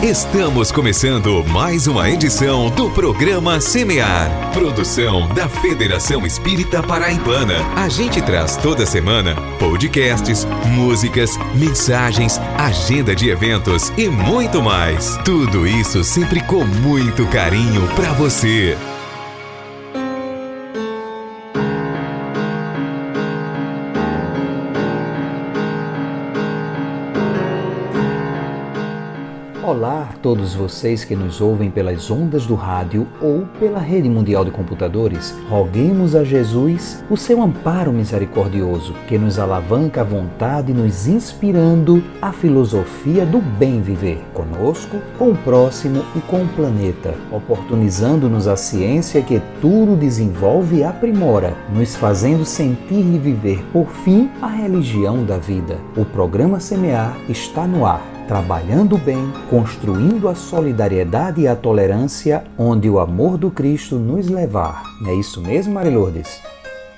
Estamos começando mais uma edição do programa Semear, produção da Federação Espírita Paraibana. A gente traz toda semana podcasts, músicas, mensagens, agenda de eventos e muito mais. Tudo isso sempre com muito carinho para você. Olá a todos vocês que nos ouvem pelas ondas do rádio ou pela rede mundial de computadores. Roguemos a Jesus o seu amparo misericordioso, que nos alavanca à vontade, nos inspirando a filosofia do bem viver, conosco, com o próximo e com o planeta, oportunizando-nos a ciência que tudo desenvolve e aprimora, nos fazendo sentir e viver, por fim, a religião da vida. O programa Semear está no ar, trabalhando bem, construindo a solidariedade e a tolerância, onde o amor do Cristo nos levar. Não é isso mesmo, Maria Lourdes?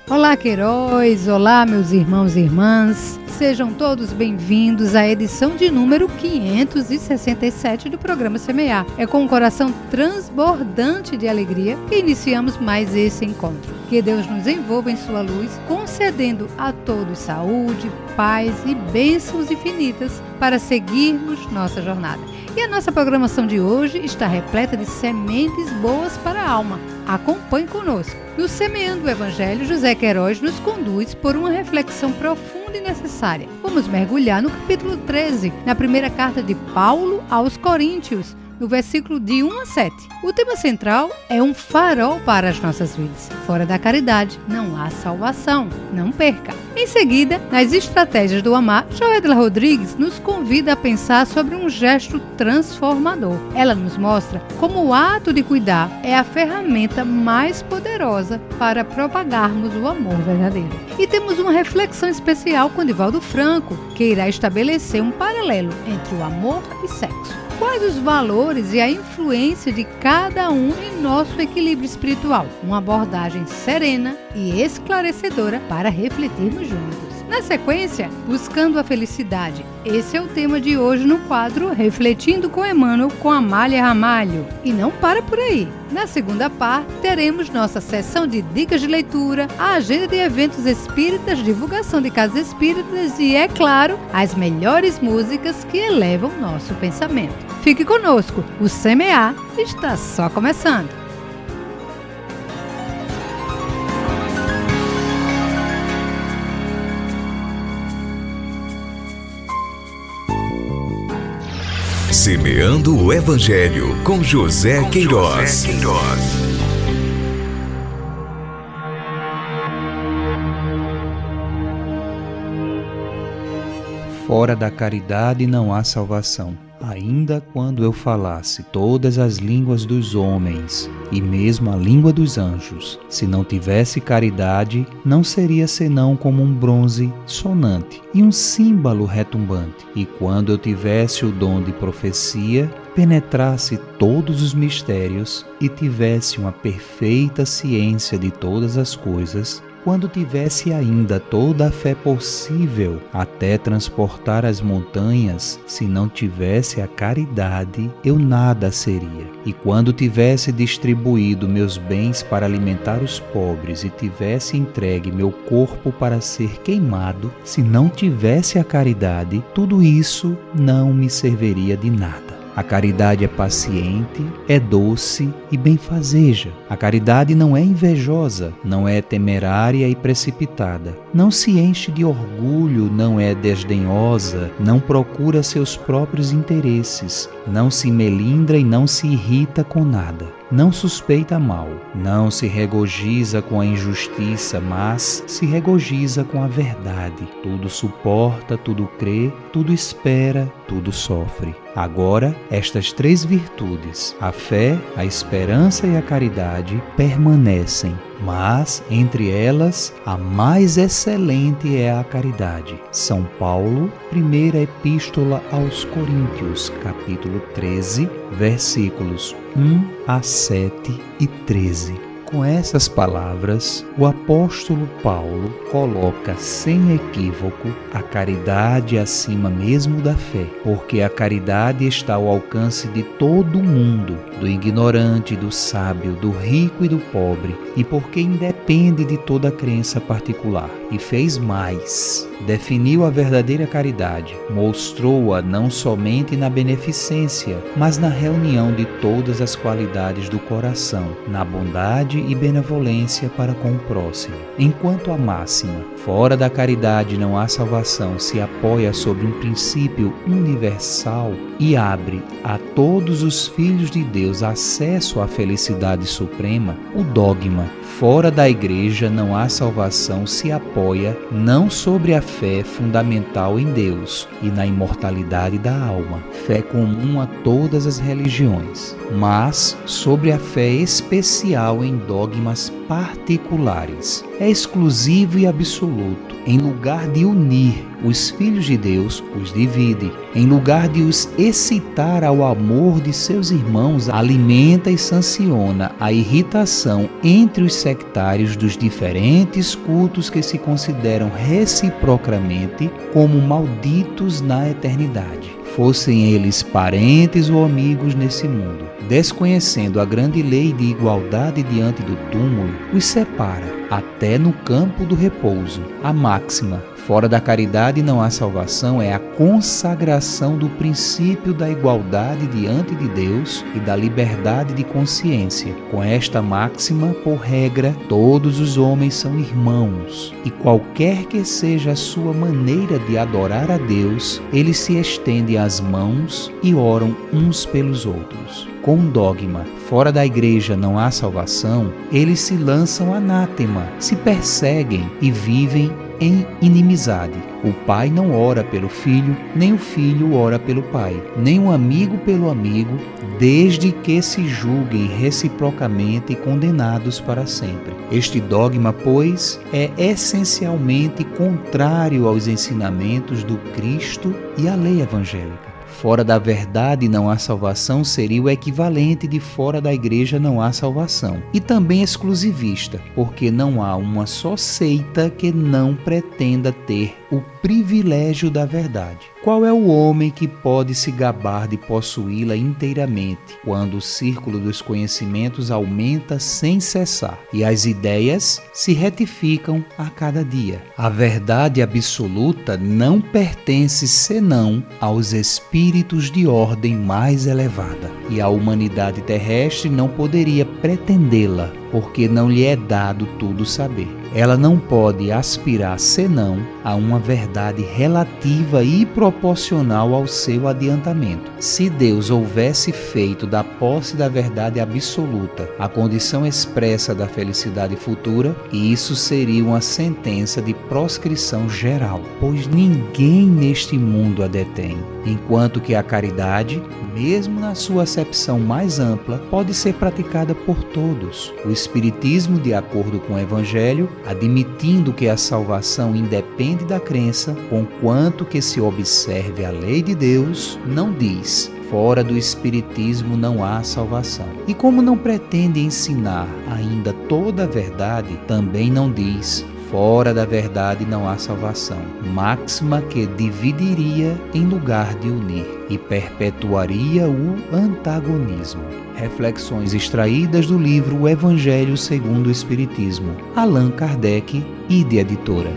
Olá, Queiroz! Olá, meus irmãos e irmãs! Sejam todos bem-vindos à edição de número 567 do programa Semear. É com um coração transbordante de alegria que iniciamos mais esse encontro. Que Deus nos envolva em sua luz, concedendo a todos saúde, paz e bênçãos infinitas para seguirmos nossa jornada. E a nossa programação de hoje está repleta de sementes boas para a alma. Acompanhe conosco. No Semeando o Evangelho, José Queiroz nos conduz por uma reflexão profunda e necessária. Vamos mergulhar no capítulo 13, na primeira carta de Paulo aos Coríntios, no versículo de 1 a 7. O tema central é um farol para as nossas vidas. Fora da caridade não há salvação. Não perca! Em seguida, nas estratégias do amar, Joedla Rodrigues nos convida a pensar sobre um gesto transformador. Ela nos mostra como o ato de cuidar é a ferramenta mais poderosa para propagarmos o amor verdadeiro. E temos uma reflexão especial com Divaldo Franco, que irá estabelecer um paralelo entre o amor e sexo. Quais os valores e a influência de cada um em nosso equilíbrio espiritual? Uma abordagem serena e esclarecedora para refletirmos juntos. Na sequência, buscando a felicidade. Esse é o tema de hoje no quadro Refletindo com Emmanuel com Amália Ramalho. E não para por aí. Na segunda parte, teremos nossa sessão de dicas de leitura, a agenda de eventos espíritas, divulgação de casas espíritas e, é claro, as melhores músicas que elevam nosso pensamento. Fique conosco, o Semear está só começando. Semeando o Evangelho com José Queiroz. Fora da caridade não há salvação. Ainda quando eu falasse todas as línguas dos homens e mesmo a língua dos anjos, se não tivesse caridade, não seria senão como um bronze sonante e um símbolo retumbante. E quando eu tivesse o dom de profecia, penetrasse todos os mistérios e tivesse uma perfeita ciência de todas as coisas, quando tivesse ainda toda a fé possível até transportar as montanhas, se não tivesse a caridade, eu nada seria. E quando tivesse distribuído meus bens para alimentar os pobres e tivesse entregue meu corpo para ser queimado, se não tivesse a caridade, tudo isso não me serviria de nada. A caridade é paciente, é doce e benfazeja. A caridade não é invejosa, não é temerária e precipitada. Não se enche de orgulho, não é desdenhosa, não procura seus próprios interesses, não se melindra e não se irrita com nada. Não suspeita mal, não se regozija com a injustiça, mas se regozija com a verdade. Tudo suporta, tudo crê, tudo espera, tudo sofre. Agora, estas três virtudes, a fé, a esperança e a caridade, permanecem. Mas, entre elas, a mais excelente é a caridade. São Paulo, primeira epístola aos Coríntios, capítulo 13, versículos 1 a 7 e 13. Com essas palavras, o apóstolo Paulo coloca sem equívoco a caridade acima mesmo da fé, porque a caridade está ao alcance de todo mundo, do ignorante, do sábio, do rico e do pobre, e porque independe de toda crença particular. E fez mais. Definiu a verdadeira caridade, mostrou-a não somente na beneficência, mas na reunião de todas as qualidades do coração, na bondade e benevolência para com o próximo. Enquanto a máxima, fora da caridade não há salvação, se apoia sobre um princípio universal e abre a todos os filhos de Deus acesso à felicidade suprema, o dogma, fora da igreja não há salvação, se apoia não sobre a fé fundamental em Deus e na imortalidade da alma, fé comum a todas as religiões, mas sobre a fé especial em dogmas particulares. É exclusivo e absoluto. Em lugar de unir os filhos de Deus, os divide. Em lugar de os excitar ao amor de seus irmãos, alimenta e sanciona a irritação entre os sectários dos diferentes cultos que se consideram reciprocamente como malditos na eternidade, fossem eles parentes ou amigos nesse mundo. Desconhecendo a grande lei de igualdade diante do túmulo, os separa, até no campo do repouso. A máxima, fora da caridade não há salvação, é a consagração do princípio da igualdade diante de Deus e da liberdade de consciência. Com esta máxima, por regra, todos os homens são irmãos, e qualquer que seja a sua maneira de adorar a Deus, eles se estendem as mãos e oram uns pelos outros. Com um dogma, fora da igreja não há salvação, eles se lançam anátema, se perseguem e vivem em inimizade. O pai não ora pelo filho, nem o filho ora pelo pai, nem o amigo pelo amigo, desde que se julguem reciprocamente condenados para sempre. Este dogma, pois, é essencialmente contrário aos ensinamentos do Cristo e à lei evangélica. Fora da verdade não há salvação seria o equivalente de fora da igreja não há salvação. E também exclusivista, porque não há uma só seita que não pretenda ter o privilégio da verdade. Qual é o homem que pode se gabar de possuí-la inteiramente, quando o círculo dos conhecimentos aumenta sem cessar e as ideias se retificam a cada dia? A verdade absoluta não pertence senão aos espíritos de ordem mais elevada, e a humanidade terrestre não poderia pretendê-la, porque não lhe é dado tudo saber. Ela não pode aspirar senão a uma verdade relativa e proporcional ao seu adiantamento. Se Deus houvesse feito da posse da verdade absoluta a condição expressa da felicidade futura, isso seria uma sentença de proscrição geral, pois ninguém neste mundo a detém, enquanto que a caridade, mesmo na sua acepção mais ampla, pode ser praticada por todos. O Espiritismo, de acordo com o Evangelho, admitindo que a salvação independe da crença, conquanto que se observe a lei de Deus, não diz: fora do Espiritismo não há salvação. E como não pretende ensinar ainda toda a verdade, também não diz: fora da verdade não há salvação. Máxima que dividiria em lugar de unir e perpetuaria o antagonismo. Reflexões extraídas do livro O Evangelho segundo o Espiritismo, Allan Kardec, Ide Editora.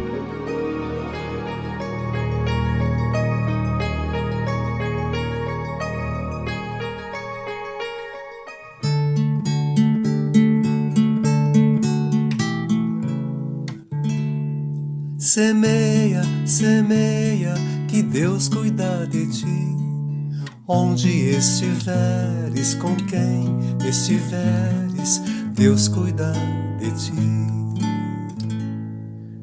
Semeia, semeia, que Deus cuida de ti. Onde estiveres, com quem estiveres, Deus cuida de ti.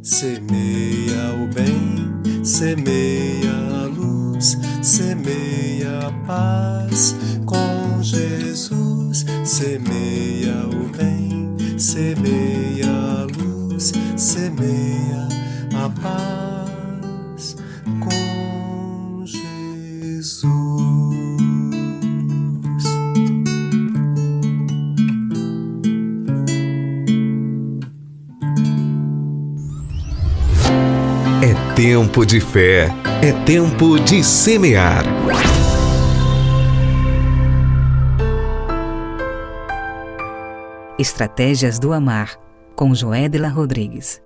Semeia o bem, semeia a luz, semeia a paz com Jesus. Semeia o bem, semeia a luz, semeia a paz com Jesus. tempo de fé, é tempo de semear. Estratégias do Amar, com Joédela Rodrigues.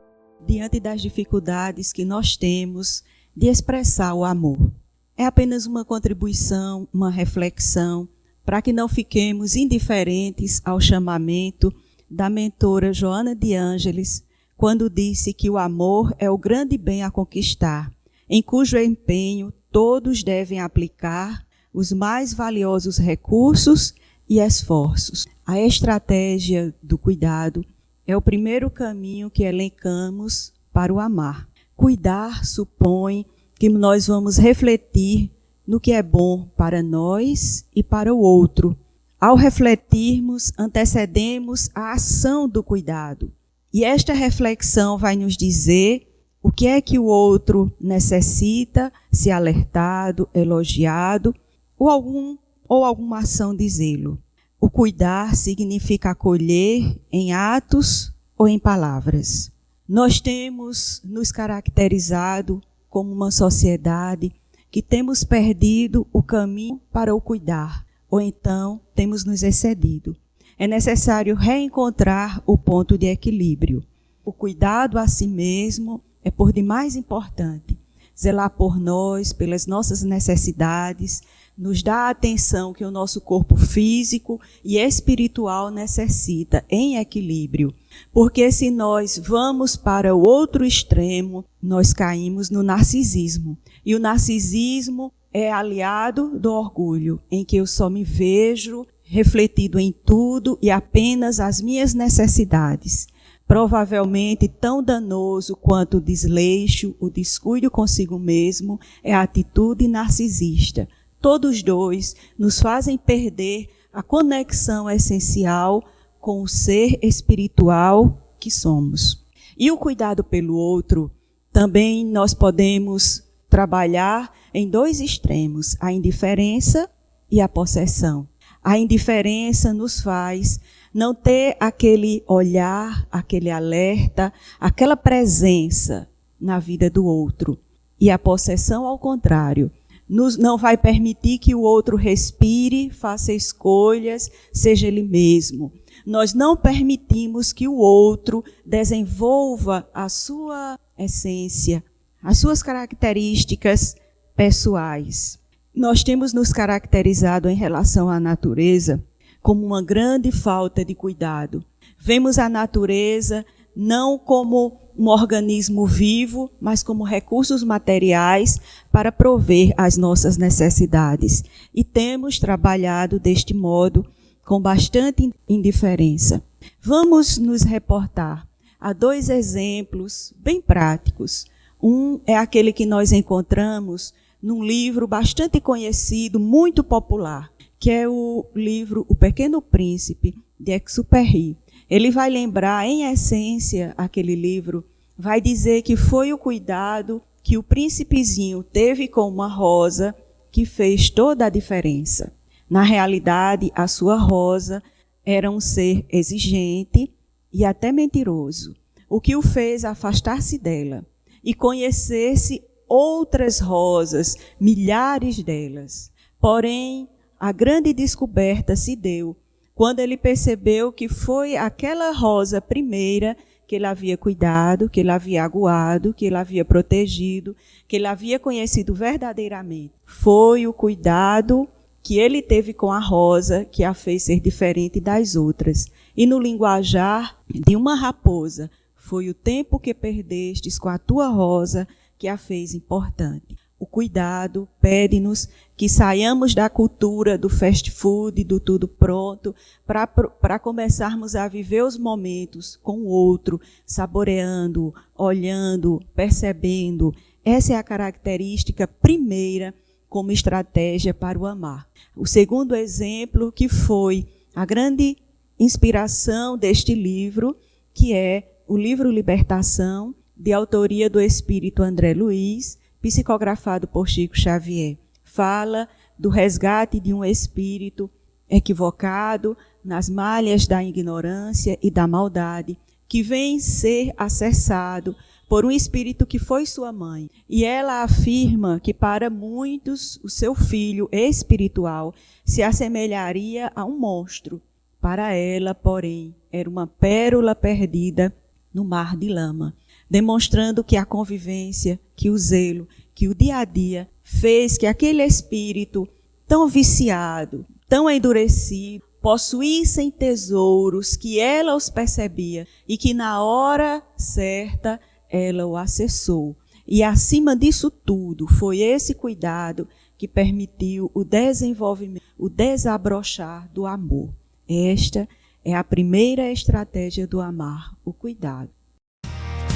Diante das dificuldades que nós temos de expressar o amor, é apenas uma contribuição, uma reflexão, para que não fiquemos indiferentes ao chamamento da mentora Joana de Ângeles, quando disse que o amor é o grande bem a conquistar, em cujo empenho todos devem aplicar os mais valiosos recursos e esforços. A estratégia do cuidado é o primeiro caminho que elencamos para o amar. Cuidar supõe que nós vamos refletir no que é bom para nós e para o outro. Ao refletirmos, antecedemos a ação do cuidado. E esta reflexão vai nos dizer o que é que o outro necessita, se alertado, elogiado, ou alguma ação de zelo. O cuidar significa acolher em atos ou em palavras. Nós temos nos caracterizado como uma sociedade que temos perdido o caminho para o cuidar, ou então temos nos excedido. É necessário reencontrar o ponto de equilíbrio. O cuidado a si mesmo é por demais importante. Zelar por nós, pelas nossas necessidades, nos dá a atenção que o nosso corpo físico e espiritual necessita em equilíbrio. Porque se nós vamos para o outro extremo, nós caímos no narcisismo. E o narcisismo é aliado do orgulho, em que eu só me vejo refletido em tudo e apenas as minhas necessidades. Provavelmente tão danoso quanto o desleixo, o descuido consigo mesmo, é a atitude narcisista. Todos dois nos fazem perder a conexão essencial com o ser espiritual que somos. E o cuidado pelo outro, também nós podemos trabalhar em dois extremos, a indiferença e a possessão. A indiferença nos faz não ter aquele olhar, aquele alerta, aquela presença na vida do outro. E a possessão, ao contrário, não vai permitir que o outro respire, faça escolhas, seja ele mesmo. Nós não permitimos que o outro desenvolva a sua essência, as suas características pessoais. Nós temos nos caracterizado em relação à natureza como uma grande falta de cuidado. Vemos a natureza não como um organismo vivo, mas como recursos materiais para prover as nossas necessidades. E temos trabalhado deste modo com bastante indiferença. Vamos nos reportar a dois exemplos bem práticos. Um é aquele que nós encontramos num livro bastante conhecido, muito popular, que é o livro O Pequeno Príncipe, de Exupéry. Ele vai lembrar, em essência, aquele livro, vai dizer que foi o cuidado que o príncipezinho teve com uma rosa que fez toda a diferença. Na realidade, a sua rosa era um ser exigente e até mentiroso, o que o fez afastar-se dela e conhecer-se outras rosas, milhares delas. Porém, a grande descoberta se deu quando ele percebeu que foi aquela rosa primeira que ele havia cuidado, que ele havia aguado, que ele havia protegido, que ele havia conhecido verdadeiramente. Foi o cuidado que ele teve com a rosa que a fez ser diferente das outras. E no linguajar de uma raposa, foi o tempo que perdestes com a tua rosa que a fez importante. O cuidado pede-nos que saiamos da cultura do fast food, do tudo pronto, para começarmos a viver os momentos com o outro, saboreando, olhando, percebendo. Essa é a característica primeira como estratégia para o amar. O segundo exemplo, que foi a grande inspiração deste livro, que é o livro Libertação, de autoria do espírito André Luiz, psicografado por Chico Xavier. Fala do resgate de um espírito equivocado nas malhas da ignorância e da maldade, que vem ser acessado por um espírito que foi sua mãe. E ela afirma que para muitos o seu filho espiritual se assemelharia a um monstro. Para ela, porém, era uma pérola perdida no mar de lama, demonstrando que a convivência, que o zelo, que o dia a dia fez que aquele espírito tão viciado, tão endurecido, possuíssem tesouros que ela os percebia e que na hora certa ela o acessou. E acima disso tudo, foi esse cuidado que permitiu o desenvolvimento, o desabrochar do amor. Esta é a primeira estratégia do amar, o cuidado.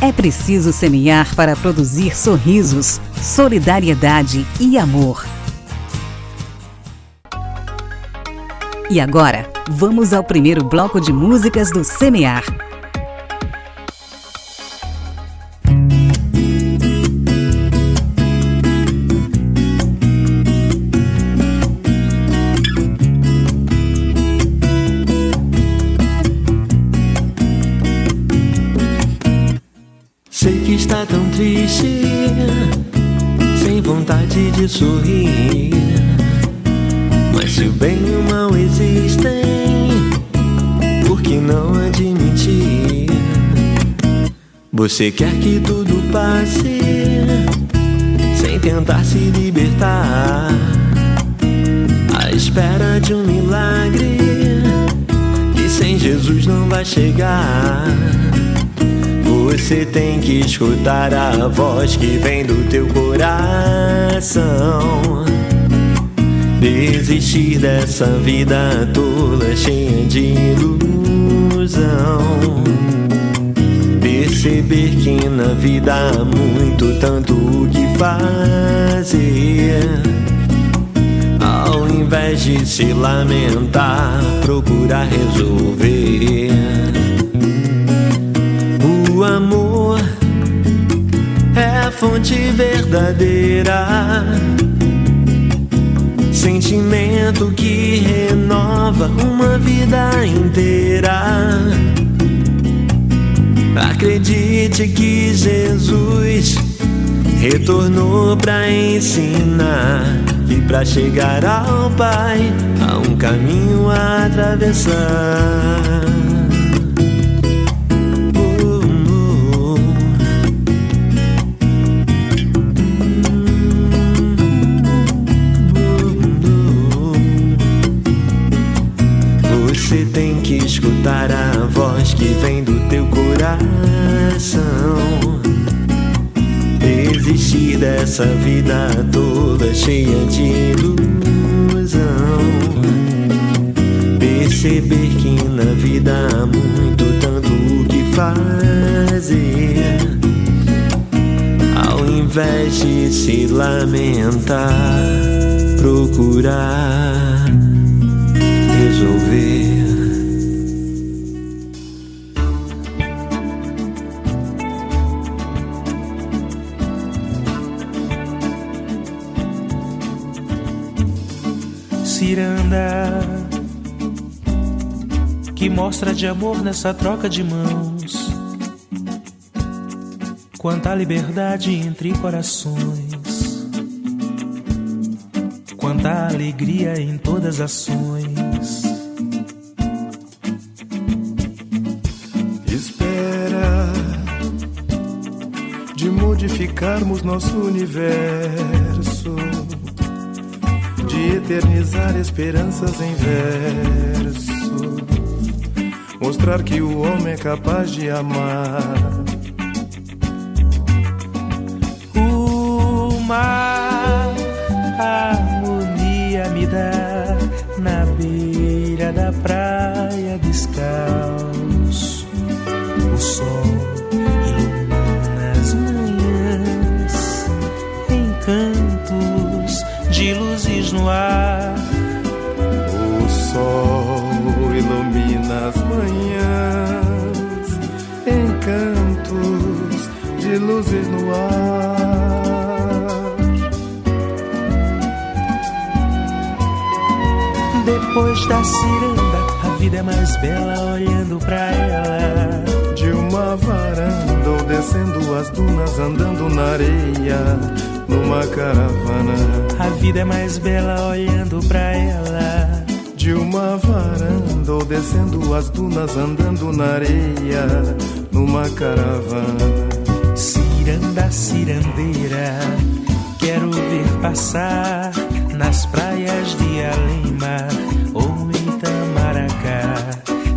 É preciso semear para produzir sorrisos, solidariedade e amor. E agora, vamos ao primeiro bloco de músicas do Semear. Sei que está tão triste, sem vontade de sorrir. Mas se o bem e o mal existem, por que não admitir? Você quer que tudo passe, sem tentar se libertar, à espera de um milagre, que sem Jesus não vai chegar. Você tem que escutar a voz que vem do teu coração. Desistir dessa vida tola, cheia de ilusão. Perceber que na vida há muito, tanto o que fazer. Ao invés de se lamentar, procurar resolver. O amor é a fonte verdadeira, sentimento que renova uma vida inteira. Acredite que Jesus retornou pra ensinar que pra chegar ao Pai há um caminho a atravessar. Você tem que escutar a voz que vem do teu coração. Desistir dessa vida toda cheia de ilusão. Perceber que na vida há muito, tanto o que fazer. Ao invés de se lamentar, procurar resolver. Ciranda, que mostra de amor nessa troca de mãos. Quanta liberdade entre corações, quanta alegria em todas as ações. Espera de modificarmos nosso universo, de eternizar esperanças em versos, mostrar que o homem é capaz de amar. Uma harmonia me dá na beira da praia descalço. O sol ilumina as manhãs, encantos de luzes no ar. O sol ilumina as manhãs, encantos de luzes no ar. Depois da ciranda, a vida é mais bela olhando pra ela. De uma varanda ou descendo as dunas, andando na areia, numa caravana. A vida é mais bela olhando pra ela. De uma varanda, ou descendo as dunas, andando na areia, numa caravana. Ciranda, cirandeira, quero ver passar nas praias de além-mar ou em Itamaracá.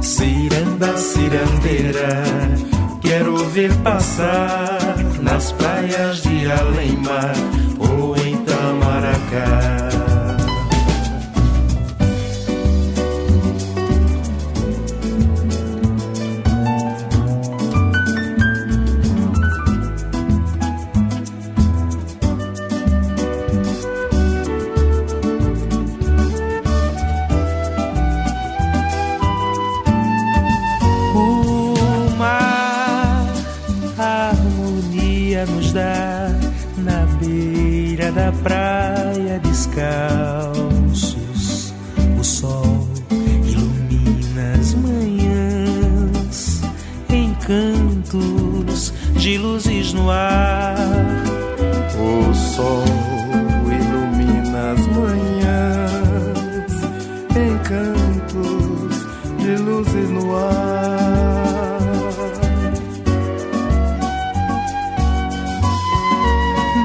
Ciranda, cirandeira, quero ver passar nas praias de além-mar ou em Itamaracá. Nos dá na beira da praia descalços. O sol ilumina as manhãs, encantos de luzes no ar. O sol ilumina as manhãs, encantos de luzes no ar.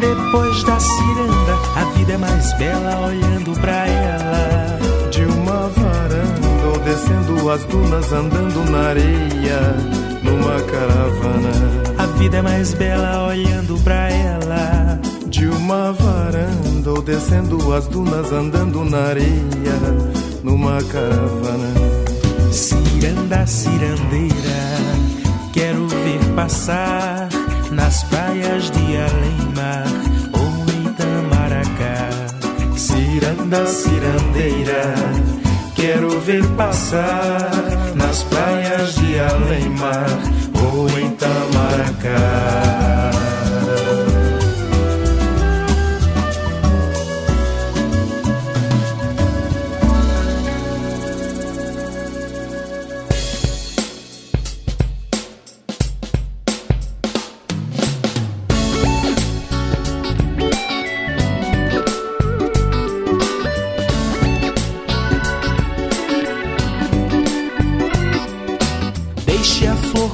Depois da ciranda, a vida é mais bela olhando pra ela. De uma varanda, ou descendo as dunas, andando na areia, numa caravana. A vida é mais bela olhando pra ela. De uma varanda, ou descendo as dunas, andando na areia, numa caravana. Ciranda, cirandeira, quero ver passar nas praias de além-mar ou em Itamaracá. Ciranda, cirandeira, quero ver passar nas praias de além-mar ou em Itamaracá.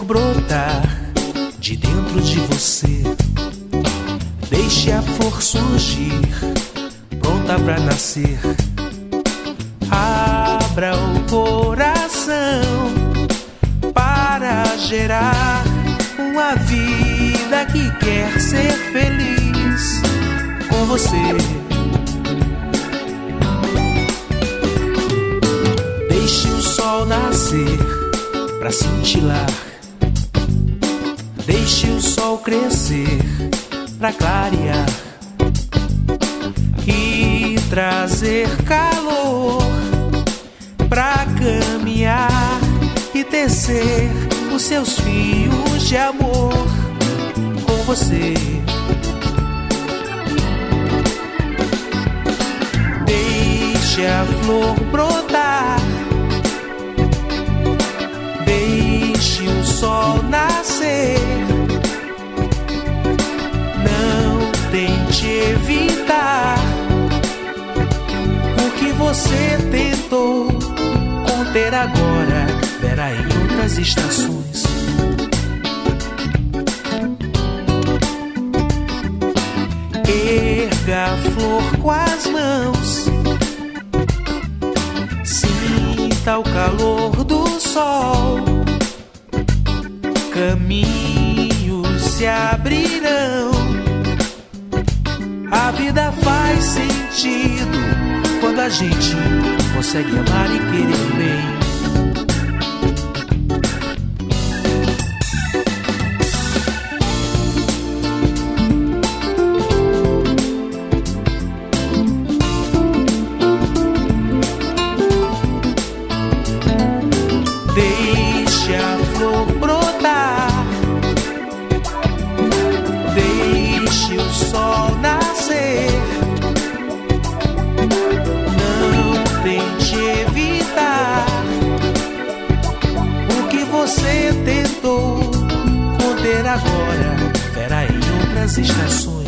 Brotar de dentro de você, deixe a flor surgir, pronta pra nascer. Abra o coração para gerar uma vida que quer ser feliz com você. Deixe o sol nascer pra cintilar. Deixe o sol crescer pra clarear e trazer calor pra caminhar e tecer os seus fios de amor com você. Deixe a flor brotar, deixe o sol nascer. Não tente evitar o que você tentou conter agora. Verá em outras estações. Erga a flor com as mãos, sinta o calor do sol. Caminhos se abrirão. A vida faz sentido quando a gente consegue amar e querer bem. Deixe a flor brotar, deixe o sol nascer. Não tente evitar o que você tentou conter agora, verá em outras estações.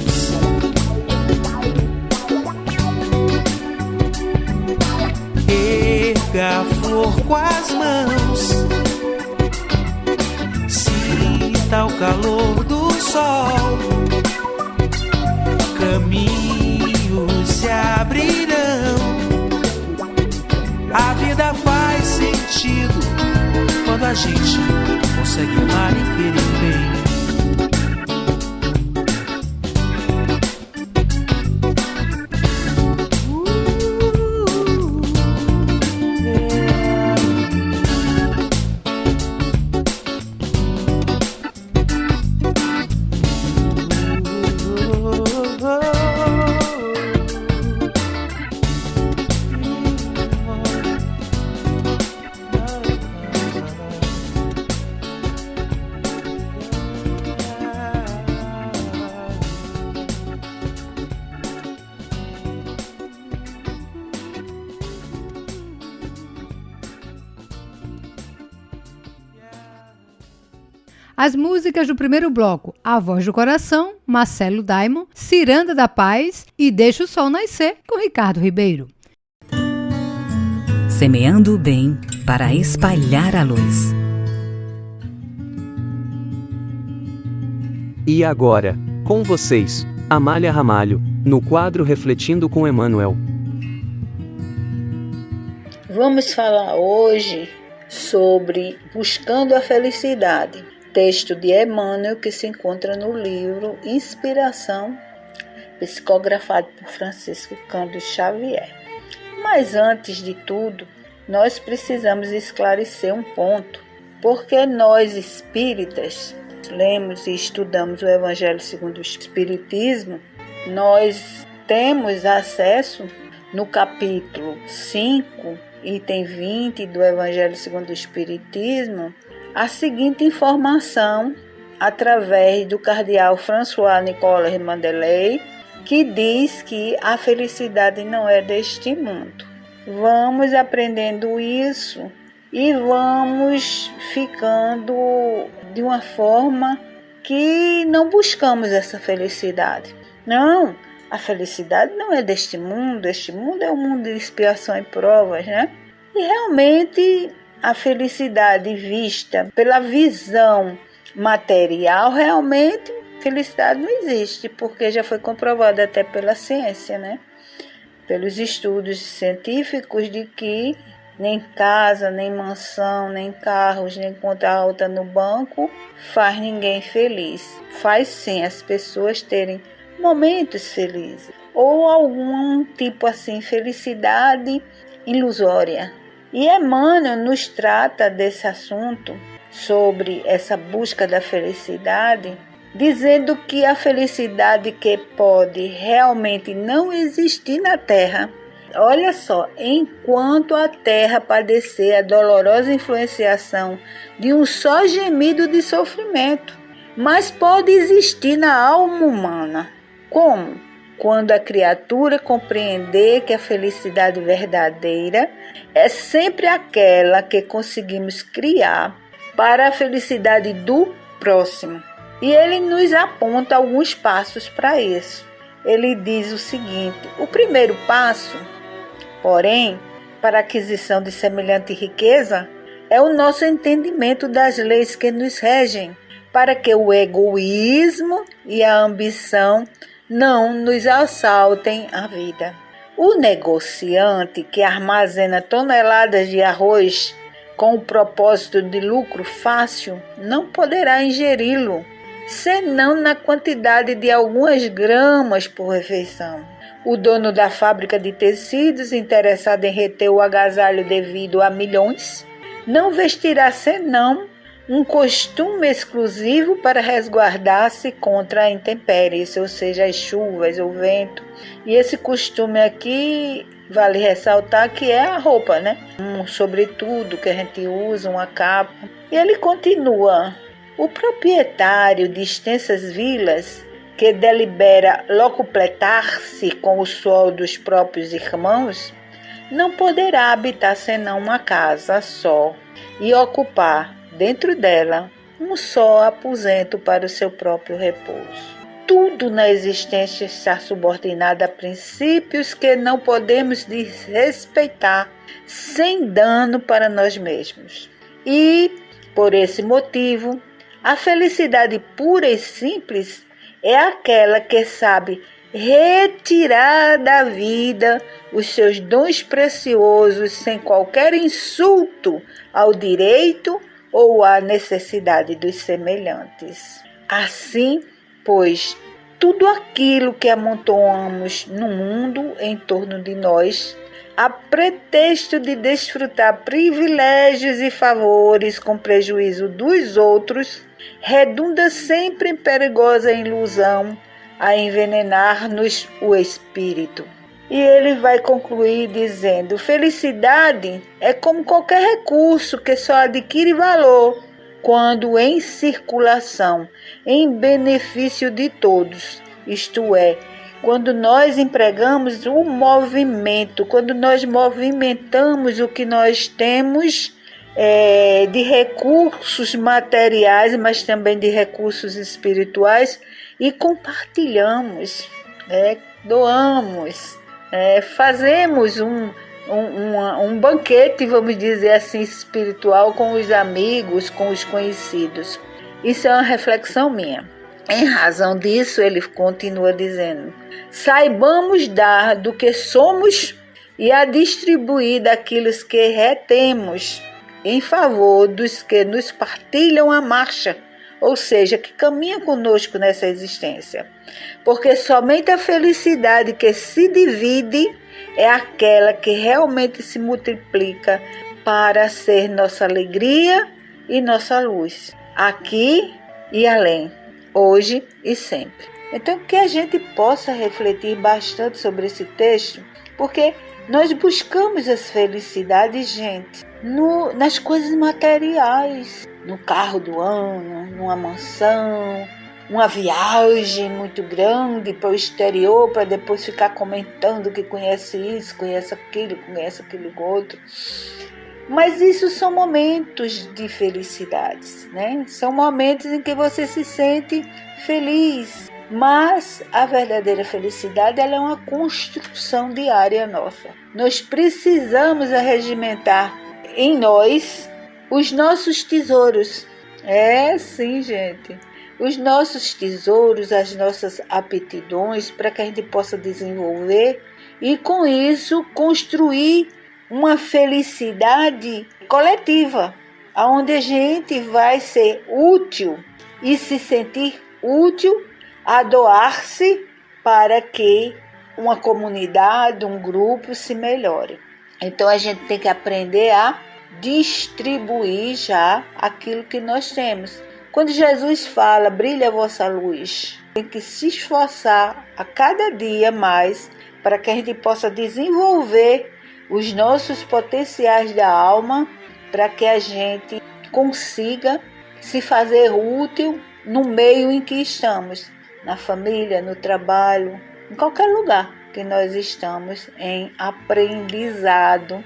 Erga a flor com as mãos, sinta o calor do sol, caminhos se abrirão. A vida faz sentido quando a gente consegue amar e querer bem. As músicas do primeiro bloco, A Voz do Coração, Marcelo Daimon, Ciranda da Paz e Deixa o Sol Nascer, com Ricardo Ribeiro. Semeando o bem para espalhar a luz. E agora, com vocês, Amália Ramalho, no quadro Refletindo com Emmanuel. Vamos falar hoje sobre Buscando a Felicidade, texto de Emmanuel que se encontra no livro Inspiração, psicografado por Francisco Cândido Xavier. Mas antes de tudo, nós precisamos esclarecer um ponto, porque nós espíritas lemos e estudamos o Evangelho segundo o Espiritismo, nós temos acesso no capítulo 5, item 20 do Evangelho segundo o Espiritismo, a seguinte informação através do cardeal François-Nicolas Mandelaye, que diz que a felicidade não é deste mundo. Vamos aprendendo isso e vamos ficando de uma forma que não buscamos essa felicidade. Não, a felicidade não é deste mundo, este mundo é um mundo de expiação e provas, né? E realmente a felicidade vista pela visão material, realmente felicidade não existe, porque já foi comprovado até pela ciência, né? Pelos estudos científicos de que nem casa, nem mansão, nem carros, nem conta alta no banco faz ninguém feliz. Faz sim as pessoas terem momentos felizes ou algum tipo assim, felicidade ilusória. E Emmanuel nos trata desse assunto, sobre essa busca da felicidade, dizendo que a felicidade que pode realmente não existir na Terra. Olha só, enquanto a Terra padecer a dolorosa influenciação de um só gemido de sofrimento, mas pode existir na alma humana. Como? Quando a criatura compreender que a felicidade verdadeira é sempre aquela que conseguimos criar para a felicidade do próximo. E ele nos aponta alguns passos para isso. Ele diz o seguinte: o primeiro passo, porém, para a aquisição de semelhante riqueza, é o nosso entendimento das leis que nos regem, para que o egoísmo e a ambição não nos assaltem a vida. O negociante que armazena toneladas de arroz com o propósito de lucro fácil não poderá ingeri-lo, senão na quantidade de algumas gramas por refeição. O dono da fábrica de tecidos, interessado em reter o agasalho devido a milhões, não vestirá senão um costume exclusivo para resguardar-se contra a intempérie, ou seja, as chuvas, o vento. E esse costume aqui, vale ressaltar que é a roupa, né? Um sobretudo que a gente usa, uma capa. E ele continua: o proprietário de extensas vilas, que delibera locupletar-se com o suor dos próprios irmãos, não poderá habitar senão uma casa só e ocupar dentro dela um só aposento para o seu próprio repouso. Tudo na existência está subordinado a princípios que não podemos desrespeitar sem dano para nós mesmos. E, por esse motivo, a felicidade pura e simples é aquela que sabe retirar da vida os seus dons preciosos sem qualquer insulto ao direito ou à necessidade dos semelhantes. Assim, pois, tudo aquilo que amontoamos no mundo em torno de nós, a pretexto de desfrutar privilégios e favores com prejuízo dos outros, redunda sempre em perigosa ilusão a envenenar-nos o espírito. E ele vai concluir dizendo: felicidade é como qualquer recurso que só adquire valor quando em circulação, em benefício de todos, isto é, quando nós empregamos o movimento, quando nós movimentamos o que nós temos de recursos materiais, mas também de recursos espirituais, e compartilhamos, doamos, fazemos um banquete, vamos dizer assim, espiritual com os amigos, com os conhecidos. Isso é uma reflexão minha. Em razão disso, ele continua dizendo: saibamos dar do que somos e a distribuir daquilo que retemos em favor dos que nos partilham a marcha, ou seja, que caminham conosco nessa existência. Porque somente a felicidade que se divide é aquela que realmente se multiplica para ser nossa alegria e nossa luz, aqui e além, hoje e sempre. Então, que a gente possa refletir bastante sobre esse texto, porque nós buscamos as felicidades, gente, nas coisas materiais, no carro do ano, numa mansão, uma viagem muito grande para o exterior, para depois ficar comentando que conhece isso, conhece aquilo outro. Mas isso são momentos de felicidades, né? São momentos em que você se sente feliz. Mas a verdadeira felicidade, ela é uma construção diária nossa. Nós precisamos arregimentar em nós os nossos tesouros. Sim, gente. Os nossos tesouros, as nossas aptidões, para que a gente possa desenvolver e, com isso, construir uma felicidade coletiva, onde a gente vai ser útil e se sentir útil a doar-se para que uma comunidade, um grupo se melhore. Então a gente tem que aprender a distribuir já aquilo que nós temos. Quando Jesus fala, brilha a vossa luz, tem que se esforçar a cada dia mais para que a gente possa desenvolver os nossos potenciais da alma, para que a gente consiga se fazer útil no meio em que estamos, na família, no trabalho, em qualquer lugar que nós estamos em aprendizado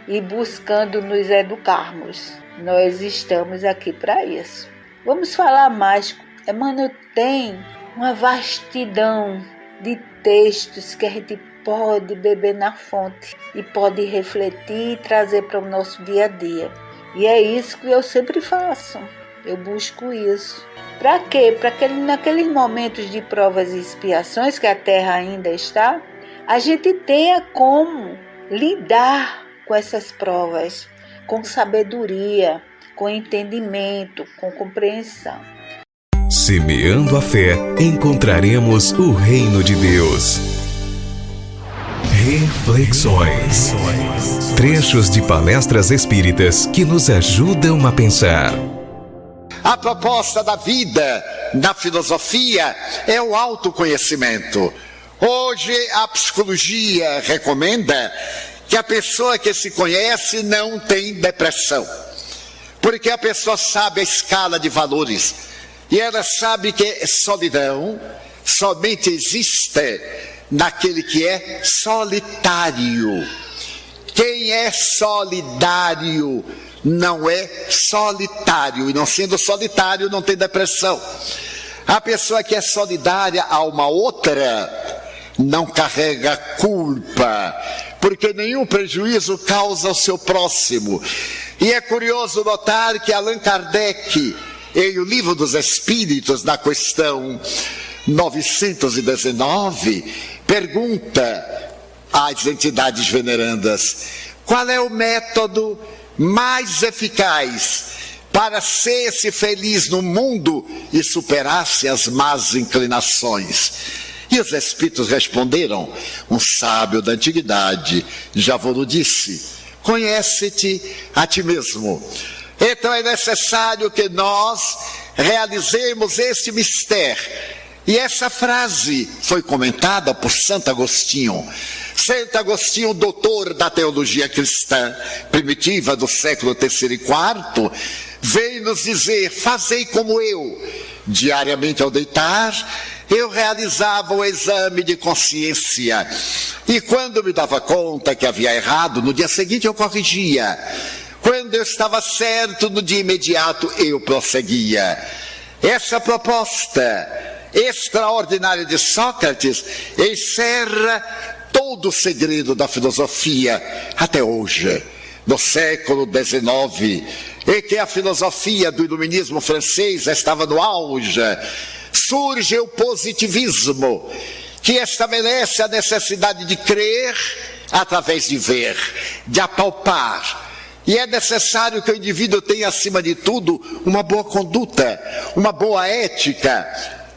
e buscando nos educarmos. Nós estamos aqui para isso. Vamos falar mais. Emmanuel tem uma vastidão de textos que a gente pode beber na fonte e pode refletir e trazer para o nosso dia a dia. E é isso que eu sempre faço. Eu busco isso. Para quê? Para que naqueles momentos de provas e expiações que a Terra ainda está, a gente tenha como lidar com essas provas, com sabedoria, com entendimento, com compreensão. Semeando a fé, encontraremos o reino de Deus. Reflexões. Trechos de palestras espíritas que nos ajudam a pensar. A proposta da vida na filosofia é o autoconhecimento. Hoje a psicologia recomenda que a pessoa que se conhece não tem depressão, porque a pessoa sabe a escala de valores e ela sabe que solidão somente existe naquele que é solitário, Quem é solidário não é solitário, e não sendo solitário não tem depressão. A pessoa que é solidária a uma outra não carrega culpa, porque nenhum prejuízo causa ao seu próximo. E é curioso notar que Allan Kardec, em O Livro dos Espíritos, na questão 919, pergunta às entidades venerandas: qual é o método mais eficaz para ser-se feliz no mundo e superar-se as más inclinações? E os espíritos responderam: um sábio da antiguidade já vos disse, conhece-te a ti mesmo. Então é necessário que nós realizemos este mistério. E essa frase foi comentada por Santo Agostinho. Santo Agostinho, doutor da teologia cristã primitiva do século III e IV, veio nos dizer: fazei como eu. Diariamente ao deitar, eu realizava o exame de consciência. E quando me dava conta que havia errado, no dia seguinte eu corrigia. Quando eu estava certo, no dia imediato eu prosseguia. Essa proposta extraordinária de Sócrates encerra todo o segredo da filosofia até hoje, no século XIX, em que a filosofia do iluminismo francês estava no auge. Surge o positivismo, que estabelece a necessidade de crer através de ver, de apalpar. E é necessário que o indivíduo tenha, acima de tudo, uma boa conduta, uma boa ética.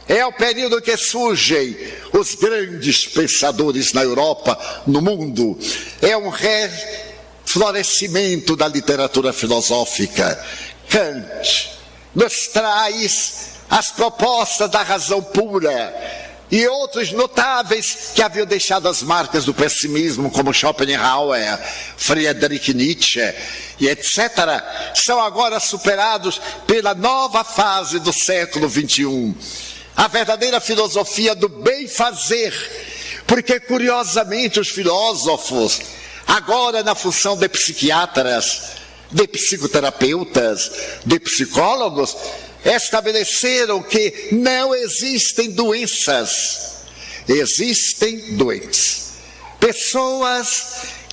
É o período que surgem os grandes pensadores na Europa, no mundo. É um reflorescimento da literatura filosófica. Kant nos traz as propostas da razão pura, e outros notáveis que haviam deixado as marcas do pessimismo, como Schopenhauer, Friedrich Nietzsche e etc., são agora superados pela nova fase do século XXI. A verdadeira filosofia do bem-fazer, porque curiosamente os filósofos, agora na função de psiquiatras, de psicoterapeutas, de psicólogos, estabeleceram que não existem doenças, existem doentes. Pessoas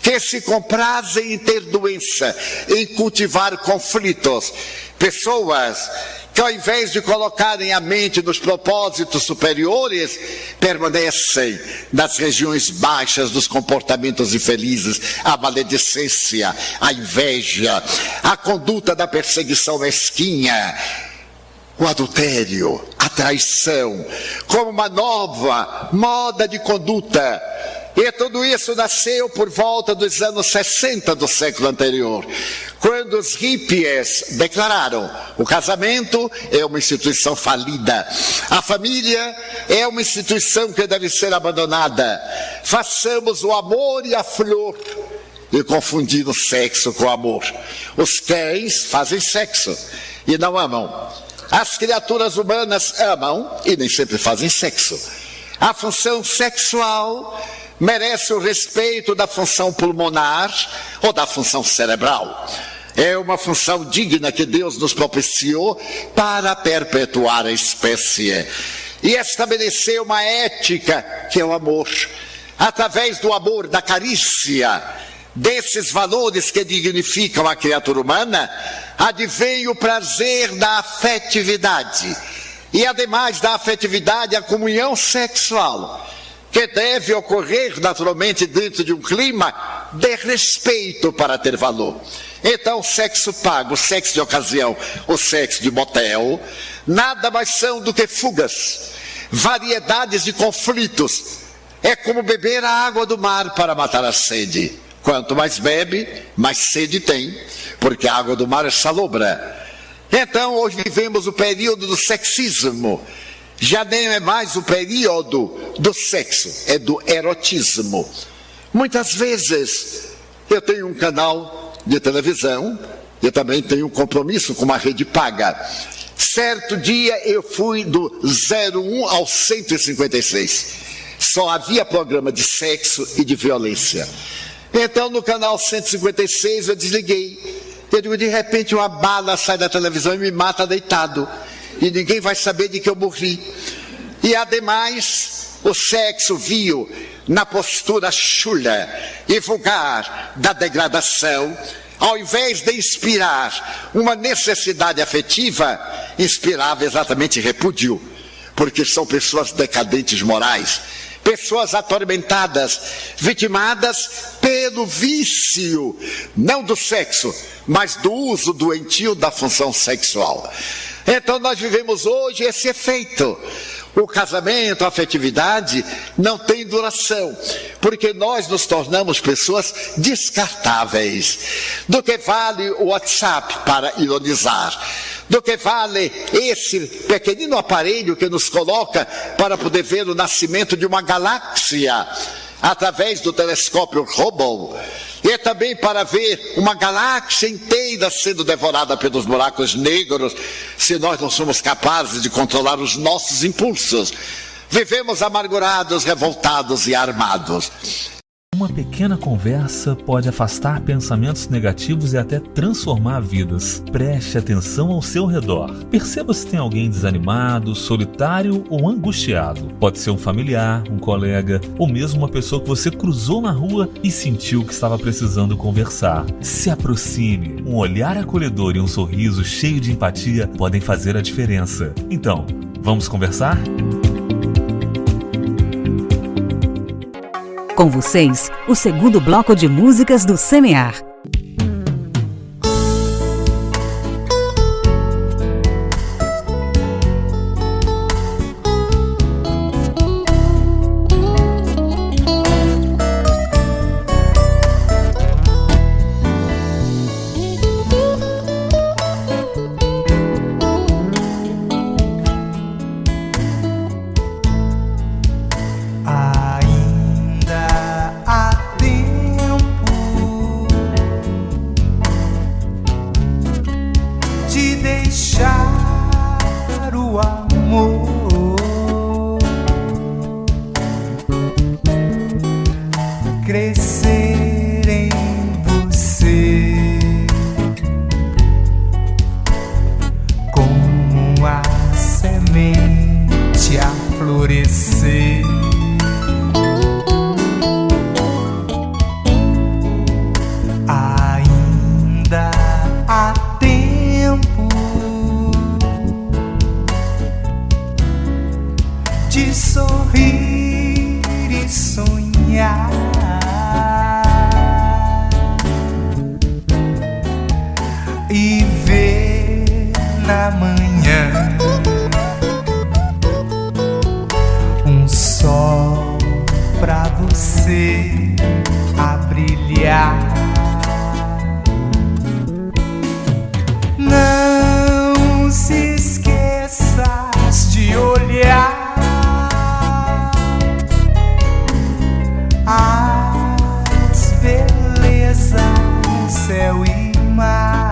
que se comprazem em ter doença, em cultivar conflitos. Pessoas que, ao invés de colocarem a mente nos propósitos superiores, permanecem nas regiões baixas dos comportamentos infelizes, a maledicência, a inveja, a conduta da perseguição mesquinha, o adultério, a traição, como uma nova moda de conduta. E tudo isso nasceu por volta dos anos 60 do século anterior, quando os hippies declararam: o casamento é uma instituição falida, a família é uma instituição que deve ser abandonada, façamos o amor e a flor, e confundir o sexo com o amor. Os cães fazem sexo e não amam. As criaturas humanas amam e nem sempre fazem sexo. A função sexual merece o respeito da função pulmonar ou da função cerebral. É uma função digna que Deus nos propiciou para perpetuar a espécie. E estabeleceu uma ética que é o amor. Através do amor, da carícia, desses valores que dignificam a criatura humana, advém o prazer da afetividade. E ademais da afetividade, a comunhão sexual, que deve ocorrer naturalmente dentro de um clima de respeito para ter valor. Então, o sexo pago, o sexo de ocasião, o sexo de motel, nada mais são do que fugas, variedades de conflitos. É como beber a água do mar para matar a sede. Quanto mais bebe, mais sede tem, porque a água do mar é salobra. Então, hoje vivemos o período do sexismo. Já nem é mais o período do sexo, é do erotismo. Muitas vezes, eu tenho um canal de televisão, eu também tenho um compromisso com uma rede paga. Certo dia eu fui do 01 ao 156. Só havia programa de sexo e de violência. Então, no canal 156, eu desliguei. Eu digo, de repente, uma bala sai da televisão e me mata deitado. E ninguém vai saber de que eu morri. E, ademais, o sexo vil, na postura chula e vulgar da degradação, ao invés de inspirar uma necessidade afetiva, inspirava exatamente repúdio. Porque são pessoas decadentes morais. Pessoas atormentadas, vitimadas pelo vício, não do sexo, mas do uso doentio da função sexual. Então nós vivemos hoje esse efeito. O casamento, a afetividade não tem duração, porque nós nos tornamos pessoas descartáveis. Do que vale o WhatsApp para ironizar? Do que vale esse pequenino aparelho que nos coloca para poder ver o nascimento de uma galáxia através do telescópio Hubble, e também para ver uma galáxia inteira sendo devorada pelos buracos negros, se nós não somos capazes de controlar os nossos impulsos? Vivemos amargurados, revoltados e armados. Uma pequena conversa pode afastar pensamentos negativos e até transformar vidas. Preste atenção ao seu redor. Perceba se tem alguém desanimado, solitário ou angustiado. Pode ser um familiar, um colega ou mesmo uma pessoa que você cruzou na rua e sentiu que estava precisando conversar. Se aproxime. Um olhar acolhedor e um sorriso cheio de empatia podem fazer a diferença. Então, vamos conversar? Com vocês, o segundo bloco de músicas do Semear. Crescer em você como a semente a florescer. Ainda há tempo de sorrir e sonhar. E ver na manhã um sol pra você a brilhar. Não se esqueças de olhar as belezas do céu e mar.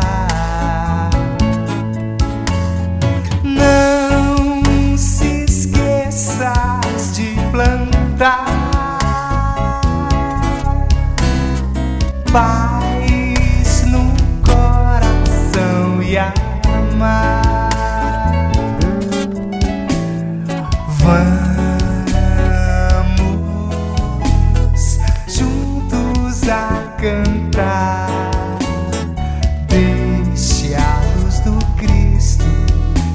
Não se esqueças de plantar paz no coração e amar. Vamos juntos a cantar. Deixe a luz do Cristo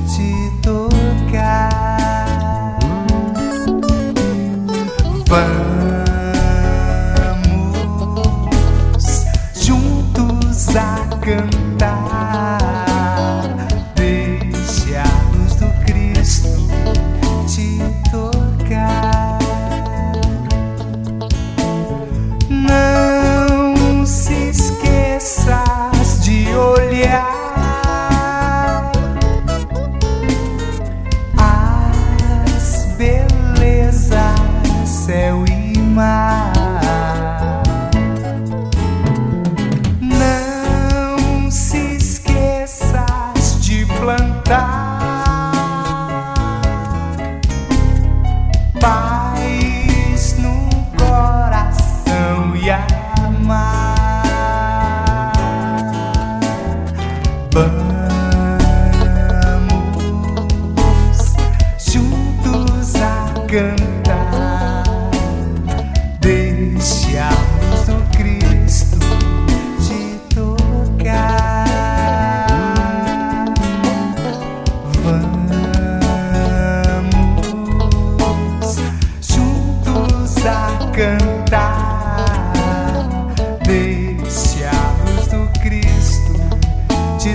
te tocar. Vamos juntos a cantar. Deixe a luz do Cristo te tocar. Não se esqueças de olhar as belezas, céu e mar. Não se esqueças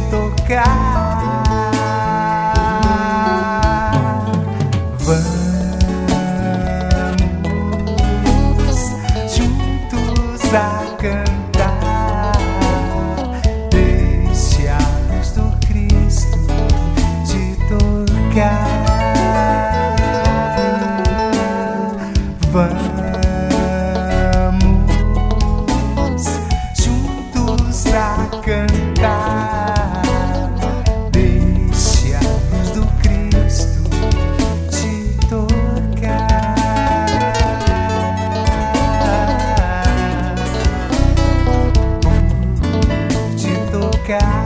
tocar. Vamos juntos a cantar. Deixe a luz do Cristo te tocar. Vamos juntos a cantar. Deixe a luz do Cristo te tocar. Te tocar.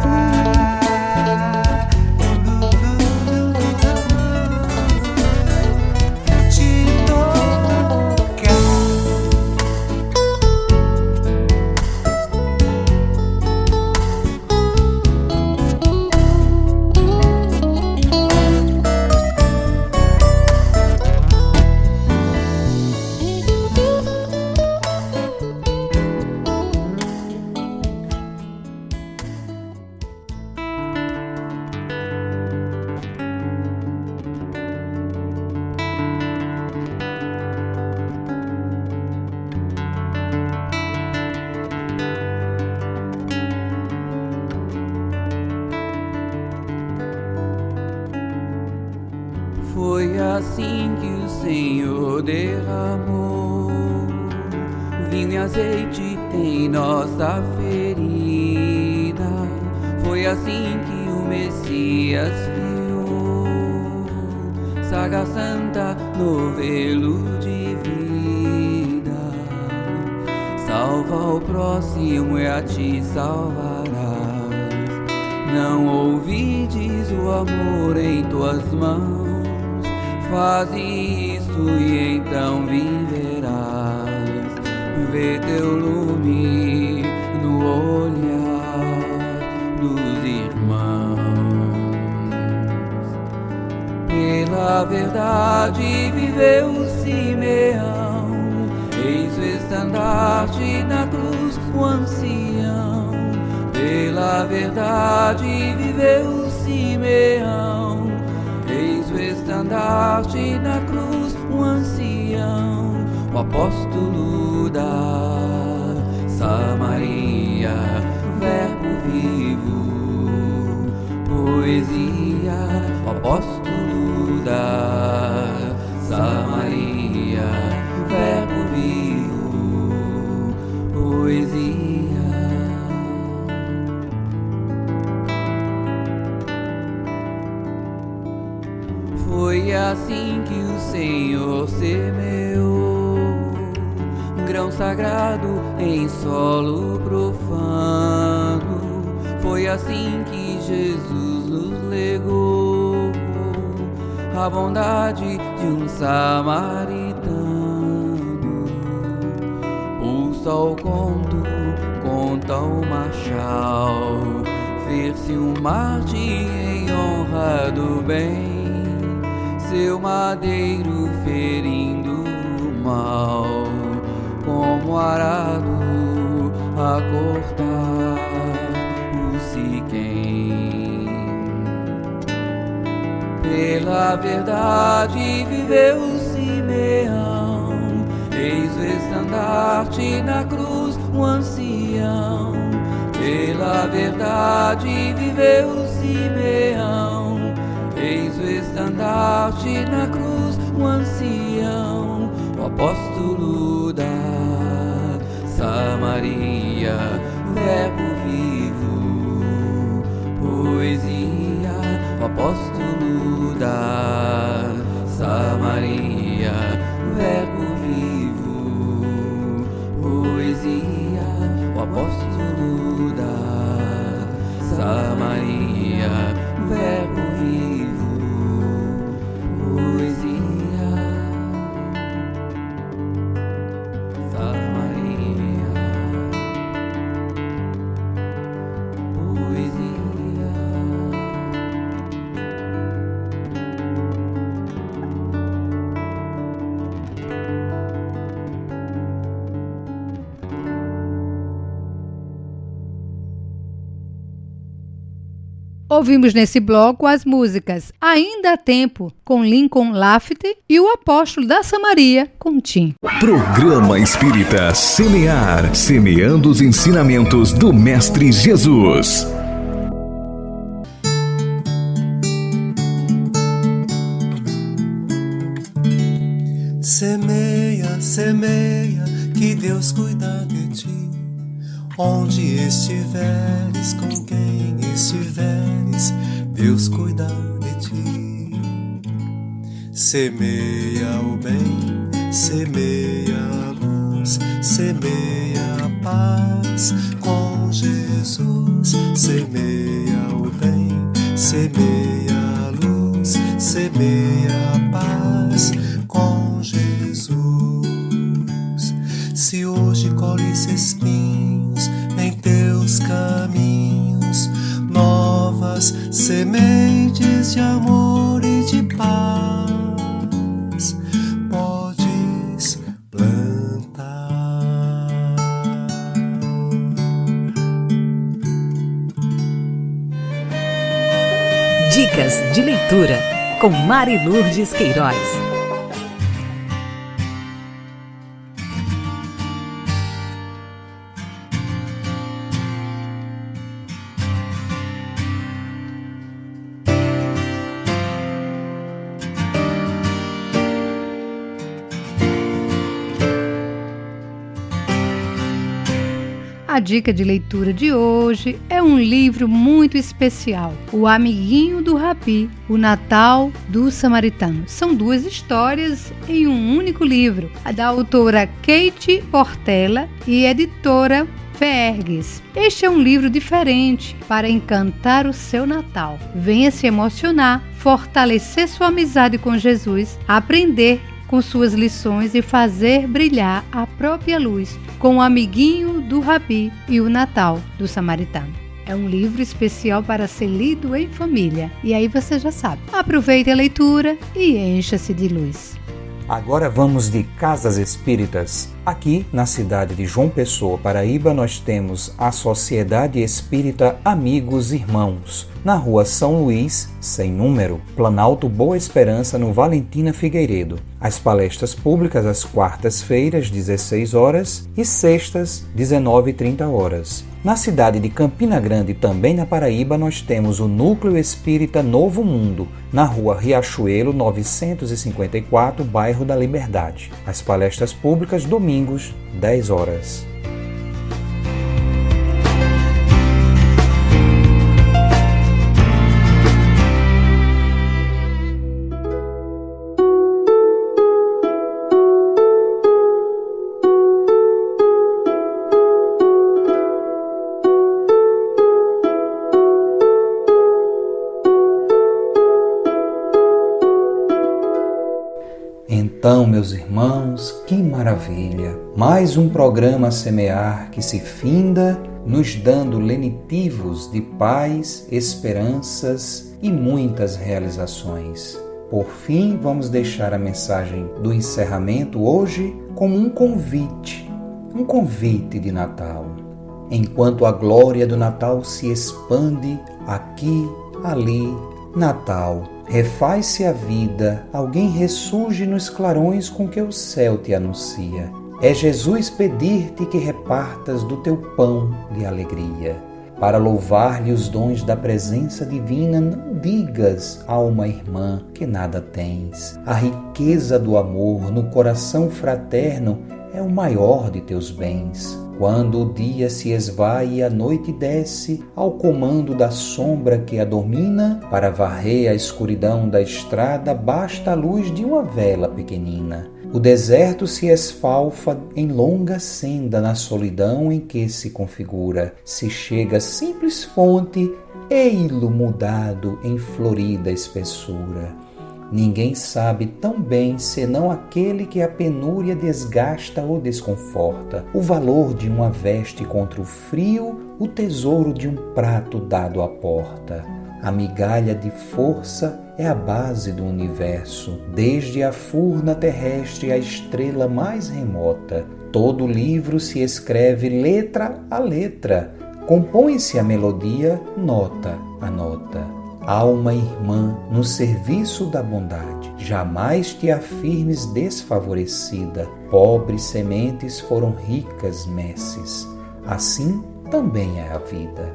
Foi assim que o Senhor derramou vinho e azeite em nossa ferida. Foi assim que o Messias viu saga santa, novelo de vida. Salva o próximo e a ti salvarás. Não ouvides o amor em tuas mãos. Faze isto e então viverás. Vê teu lume no olhar dos irmãos. Pela verdade viveu Simeão, eis o estandarte na cruz, o ancião. Pela verdade viveu Simeão, eis o estandarte na cruz, o ancião, o apóstolo da Samaria, verbo vivo, poesia, o apóstolo da Samaria, verbo vivo, poesia. Foi assim que o Senhor semeou grão sagrado em solo profano. Foi assim que Jesus nos legou a bondade de um samaritano. O sol conta o marchal, fez-se um mártir em honra do bem. Seu madeiro ferindo o mal, como arado a cortar o Siquém. Pela verdade viveu Simeão, eis o estandarte na cruz, o ancião. Pela verdade viveu Simeão, eis o estandarte na cruz, o ancião, o apóstolo da Samaria, verbo vivo, poesia, o apóstolo da Samaria, verbo vivo, poesia, o apóstolo da Samaria, verbo vivo. Ouvimos nesse bloco as músicas Ainda há Tempo, com Lincoln Lafferty, e O Apóstolo da Samaria, com Tim. Programa Espírita Semear, semeando os ensinamentos do Mestre Jesus. Semeia, semeia, que Deus cuida de ti. Onde estiveres, com quem estiveres, Deus cuida de ti. Semeia o bem, semeia a luz, semeia a paz com Jesus. Semeia o bem, semeia a luz, semeia a paz com Jesus. Se hoje colhes espinhos em teus caminhos, novas sementes de amor e de paz podes plantar. Dicas de leitura com Mari Lourdes Queiroz. A dica de leitura de hoje é um livro muito especial, O Amiguinho do Rabi, O Natal do Samaritano. São duas histórias em um único livro, a da autora Kate Portela e editora Fergues. Este é um livro diferente para encantar o seu Natal. Venha se emocionar, fortalecer sua amizade com Jesus, aprender com suas lições e fazer brilhar a própria luz com O Amiguinho do Rabi e O Natal do Samaritano. É um livro especial para ser lido em família. E aí você já sabe. Aproveite a leitura e encha-se de luz. Agora vamos de Casas Espíritas. Aqui, na cidade de João Pessoa, Paraíba, nós temos a Sociedade Espírita Amigos Irmãos, na rua São Luís, sem número, Planalto Boa Esperança, no Valentina Figueiredo. As palestras públicas às quartas-feiras, 16 horas, e sextas, 19h30. Na cidade de Campina Grande, também na Paraíba, nós temos o Núcleo Espírita Novo Mundo, na rua Riachuelo 954, bairro da Liberdade. As palestras públicas, domingos, 10 horas. Então, meus irmãos, que maravilha! Mais um programa a semear que se finda, nos dando lenitivos de paz, esperanças e muitas realizações. Por fim, vamos deixar a mensagem do encerramento hoje como um convite de Natal. Enquanto a glória do Natal se expande aqui, ali, Natal, refaz-se a vida, alguém ressurge nos clarões com que o céu te anuncia. É Jesus pedir-te que repartas do teu pão de alegria. Para louvar-lhe os dons da presença divina, não digas, alma irmã, que nada tens. A riqueza do amor no coração fraterno é o maior de teus bens. Quando o dia se esvai e a noite desce, ao comando da sombra que a domina, para varrer a escuridão da estrada, basta a luz de uma vela pequenina. O deserto se esfalfa em longa senda na solidão em que se configura. Se chega a simples fonte, ei-lo mudado em florida espessura. Ninguém sabe tão bem, senão aquele que a penúria desgasta ou desconforta, o valor de uma veste contra o frio, o tesouro de um prato dado à porta. A migalha de força é a base do universo, desde a furna terrestre à estrela mais remota. Todo livro se escreve letra a letra, compõe-se a melodia nota a nota. Alma irmã, no serviço da bondade, jamais te afirmes desfavorecida. Pobres sementes foram ricas messes. Assim também é a vida.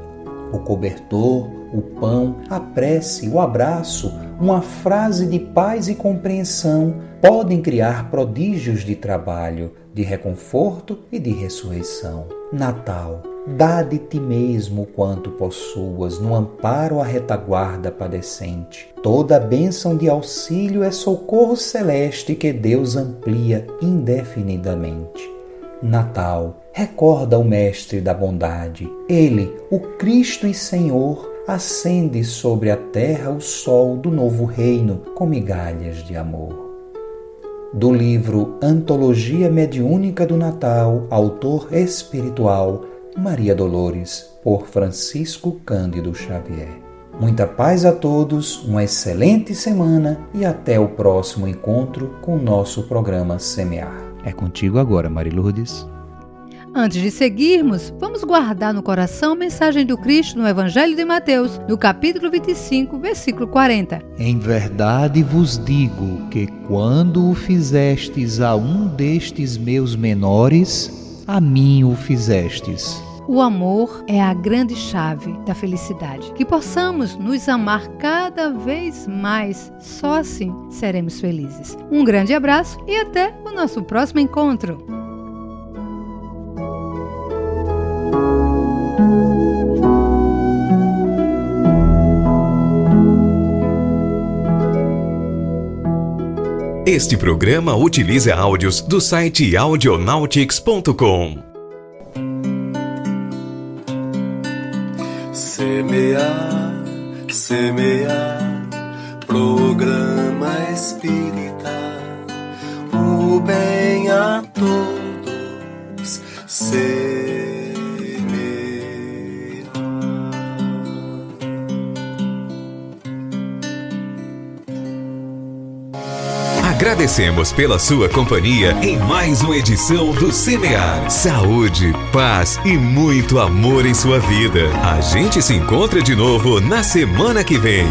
O cobertor, o pão, a prece, o abraço, uma frase de paz e compreensão podem criar prodígios de trabalho, de reconforto e de ressurreição. Natal, dá de ti mesmo quanto possuas, no amparo à retaguarda padecente. Toda bênção de auxílio é socorro celeste que Deus amplia indefinidamente. Natal, recorda o Mestre da bondade. Ele, o Cristo e Senhor, acende sobre a terra o sol do novo reino com migalhas de amor. Do livro Antologia Mediúnica do Natal, autor espiritual Maria Dolores, por Francisco Cândido Xavier. Muita paz a todos, uma excelente semana e até o próximo encontro com o nosso programa Semear. É contigo agora, Marilourdes. Antes de seguirmos, vamos guardar no coração a mensagem do Cristo no Evangelho de Mateus, no capítulo 25, versículo 40. Em verdade vos digo que quando o fizestes a um destes meus menores, a mim o fizestes. O amor é a grande chave da felicidade. Que possamos nos amar cada vez mais. Só assim seremos felizes. Um grande abraço e até o nosso próximo encontro. Este programa utiliza áudios do site audionautics.com. Semear, semear, programa espírita, o bem a todos semear. Agradecemos pela sua companhia em mais uma edição do Semear. Saúde, paz e muito amor em sua vida. A gente se encontra de novo na semana que vem.